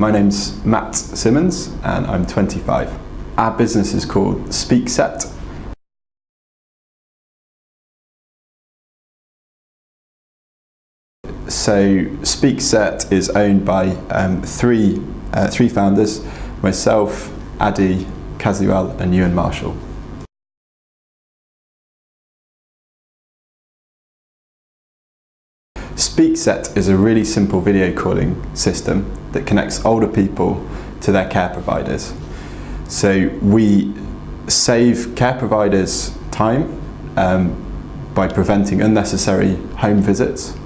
My name's Matt Simmonds and I'm 25. Our business is called SpeakSet. So SpeakSet is owned by three founders, myself, Adi, Kazual and Ewan Marshall. SpeakSet is a really simple video calling system that connects older people to their care providers. So we save care providers time by preventing unnecessary home visits,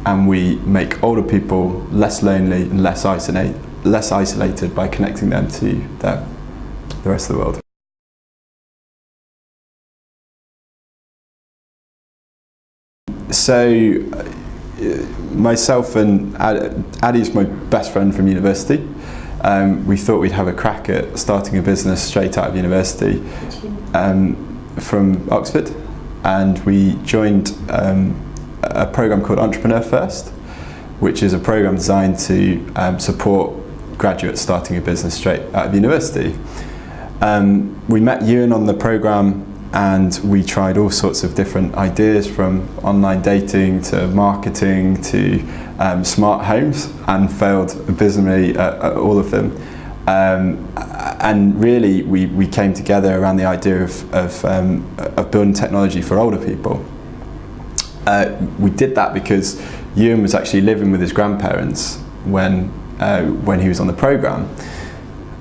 and we make older people less lonely and less isolated by connecting them to the rest of the world. So myself and Addy's my best friend from university. We thought we'd have a crack at starting a business straight out of university from Oxford, and we joined a program called Entrepreneur First, which is a program designed to support graduates starting a business straight out of university. We met Ewan on the program and we tried all sorts of different ideas, from online dating to marketing to smart homes, and failed abysmally at all of them. And really we came together around the idea of building technology for older people. We did that because Ewan was actually living with his grandparents when he was on the program,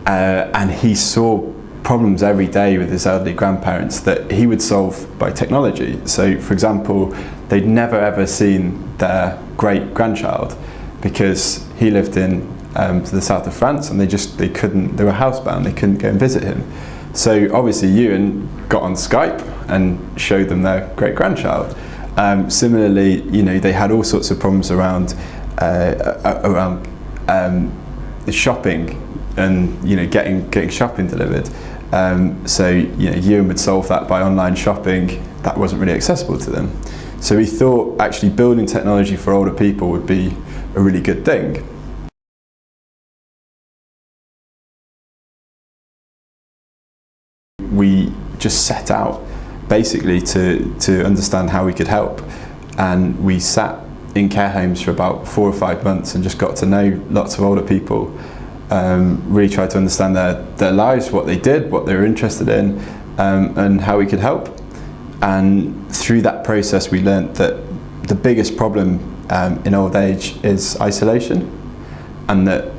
and he saw problems every day with his elderly grandparents that he would solve by technology. So, for example, they'd never ever seen their great-grandchild because he lived in the south of France, and they were housebound, they couldn't go and visit him. So obviously Ewan got on Skype and showed them their great-grandchild. Similarly, they had all sorts of problems around shopping and getting shopping delivered. So Ewan would solve that by online shopping. That wasn't really accessible to them. So we thought actually building technology for older people would be a really good thing. We just set out basically to understand how we could help, and we sat in care homes for about 4 or 5 months and just got to know lots of older people. Really tried to understand their lives, what they did, what they were interested in, and how we could help. And through that process we learnt that the biggest problem in old age is isolation, and that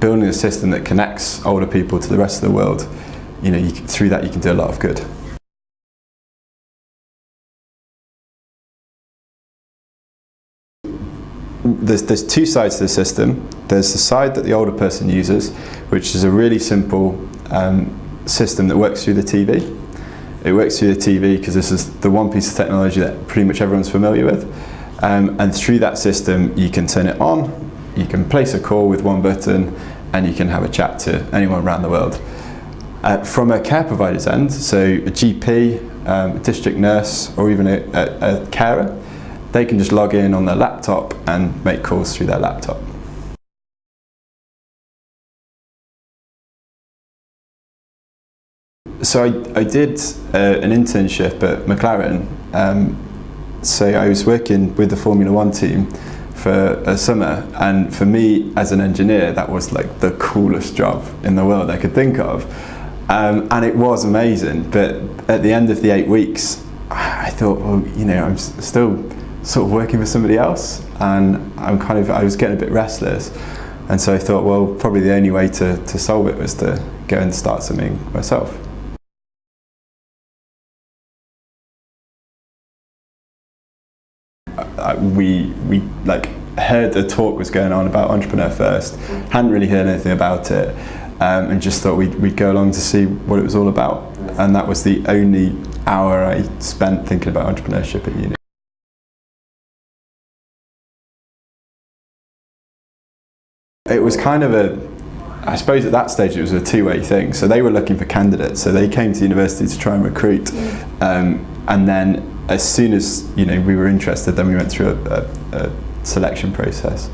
building a system that connects older people to the rest of the world, through that you can do a lot of good. There's two sides to the system. There's the side that the older person uses, which is a really simple system that works through the TV. It works through the TV because this is the one piece of technology that pretty much everyone's familiar with. And through that system you can turn it on, you can place a call with one button, and you can have a chat to anyone around the world. From a care provider's end, so a GP, a district nurse, or even a carer, they can just log in on their laptop and make calls through their laptop. So I did an internship at McLaren. So I was working with the Formula One team for a summer, and for me as an engineer that was like the coolest job in the world I could think of. And it was amazing, but at the end of the 8 weeks I thought, well, I'm still sort of working for somebody else, and I was getting a bit restless, and so I thought, well, probably the only way to solve it was to go and start something myself. We heard the talk was going on about Entrepreneur First, hadn't really heard anything about it, and just thought we'd go along to see what it was all about, and that was the only hour I spent thinking about entrepreneurship at uni. It was kind of I suppose at that stage it was a two-way thing. So they were looking for candidates, so they came to university to try and recruit, and then as soon as we were interested, then we went through a selection process.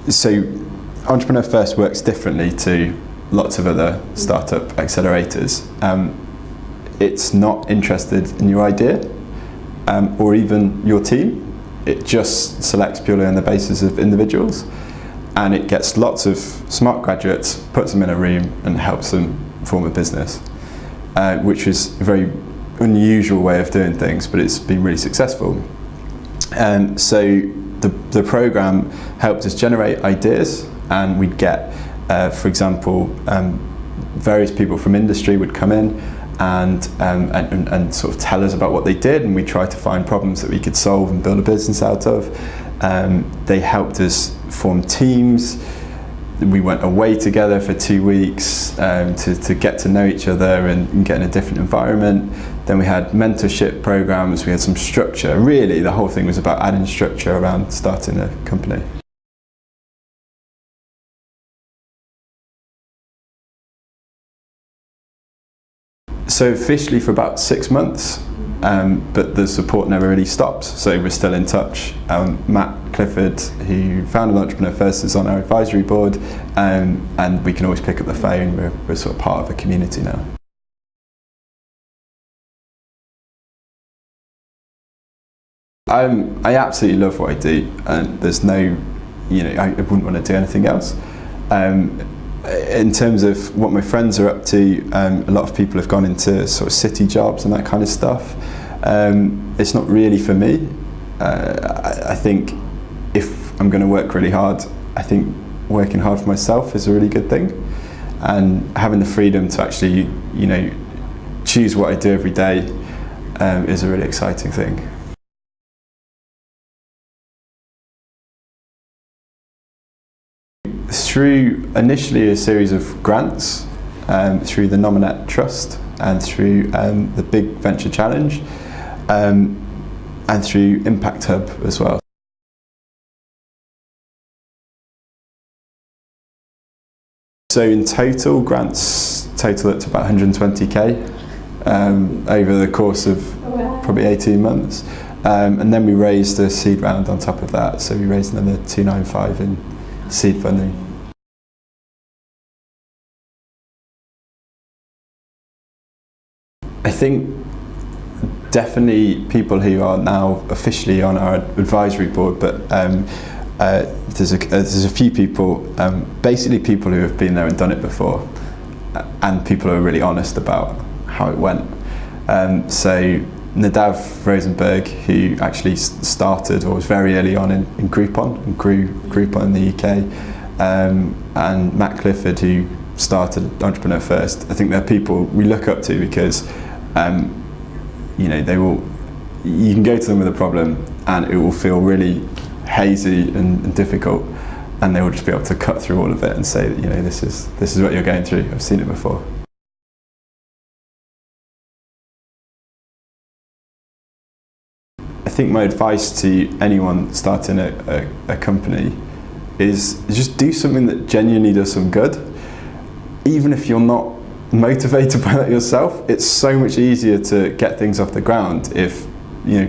So Entrepreneur First works differently to lots of other startup accelerators. It's not interested in your idea or even your team. It just selects purely on the basis of individuals, and it gets lots of smart graduates, puts them in a room and helps them form a business, which is a very unusual way of doing things, but it's been really successful. So the program helped us generate ideas, and we'd get, for example, various people from industry would come in and sort of tell us about what they did, and we tried to find problems that we could solve and build a business out of. They helped us form teams. We went away together for 2 weeks to get to know each other and get in a different environment. Then we had mentorship programs, we had some structure. Really, the whole thing was about adding structure around starting a company. So officially for about 6 months, but the support never really stopped, so we're still in touch. Matt Clifford, who founded Entrepreneur First, is on our advisory board, and we can always pick up the phone. We're sort of part of a community now. I absolutely love what I do, and there's no, I wouldn't want to do anything else. In terms of what my friends are up to, a lot of people have gone into sort of city jobs and that kind of stuff. It's not really for me. I think if I'm going to work really hard, I think working hard for myself is a really good thing, and having the freedom to actually, choose what I do every day is a really exciting thing. Through initially a series of grants, through the Nominate Trust and through the Big Venture Challenge, and through Impact Hub as well. So in total, grants total up to about 120k over the course of probably 18 months. And then we raised a seed round on top of that, so we raised another 295 in seed funding. I think definitely people who are now officially on our advisory board, but there's a few people, basically people who have been there and done it before, and people who are really honest about how it went. So Nadav Rosenberg, who actually started or was very early on in Groupon and grew Groupon in the UK, and Matt Clifford, who started Entrepreneur First. I think they're people we look up to because they will. You can go to them with a problem, and it will feel really hazy and difficult, and they will just be able to cut through all of it and say, this is what you're going through. I've seen it before. I think my advice to anyone starting a company is just do something that genuinely does some good. Even if you're not motivated by that yourself, it's so much easier to get things off the ground if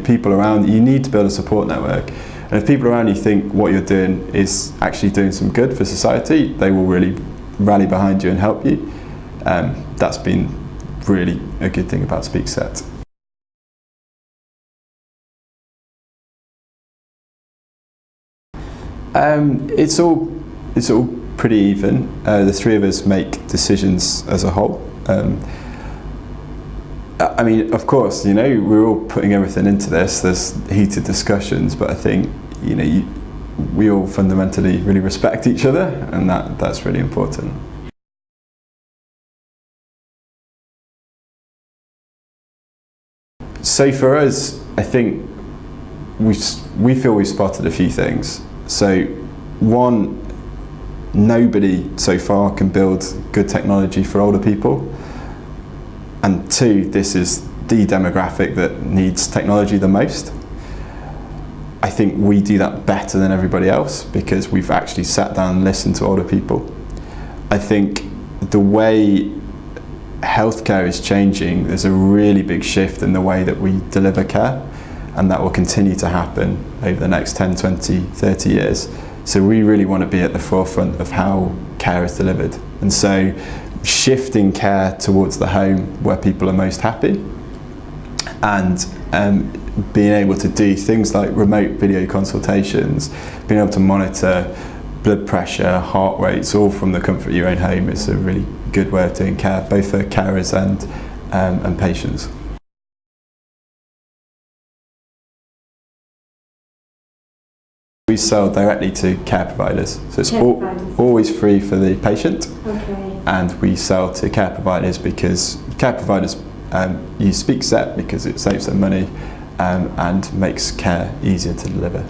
people around you need to build a support network. And if people around you think what you're doing is actually doing some good for society, they will really rally behind you and help you. That's been really a good thing about SpeakSet. It's all pretty even. The three of us make decisions as a whole. I mean, of course, we're all putting everything into this. There's heated discussions, but I think we all fundamentally really respect each other, and that's really important. So for us, I think we feel we've spotted a few things. So one, nobody so far can build good technology for older people. And two, this is the demographic that needs technology the most. I think we do that better than everybody else because we've actually sat down and listened to older people. I think the way healthcare is changing, there's a really big shift in the way that we deliver care, and that will continue to happen over the next 10, 20, 30 years. So we really want to be at the forefront of how care is delivered. And so shifting care towards the home where people are most happy, and being able to do things like remote video consultations, being able to monitor blood pressure, heart rates, all from the comfort of your own home is a really good way of doing care, both for carers and patients. We sell directly to care providers, so it's always free for the patient. Okay. And we sell to care providers because care providers use SpeakSet because it saves them money and makes care easier to deliver.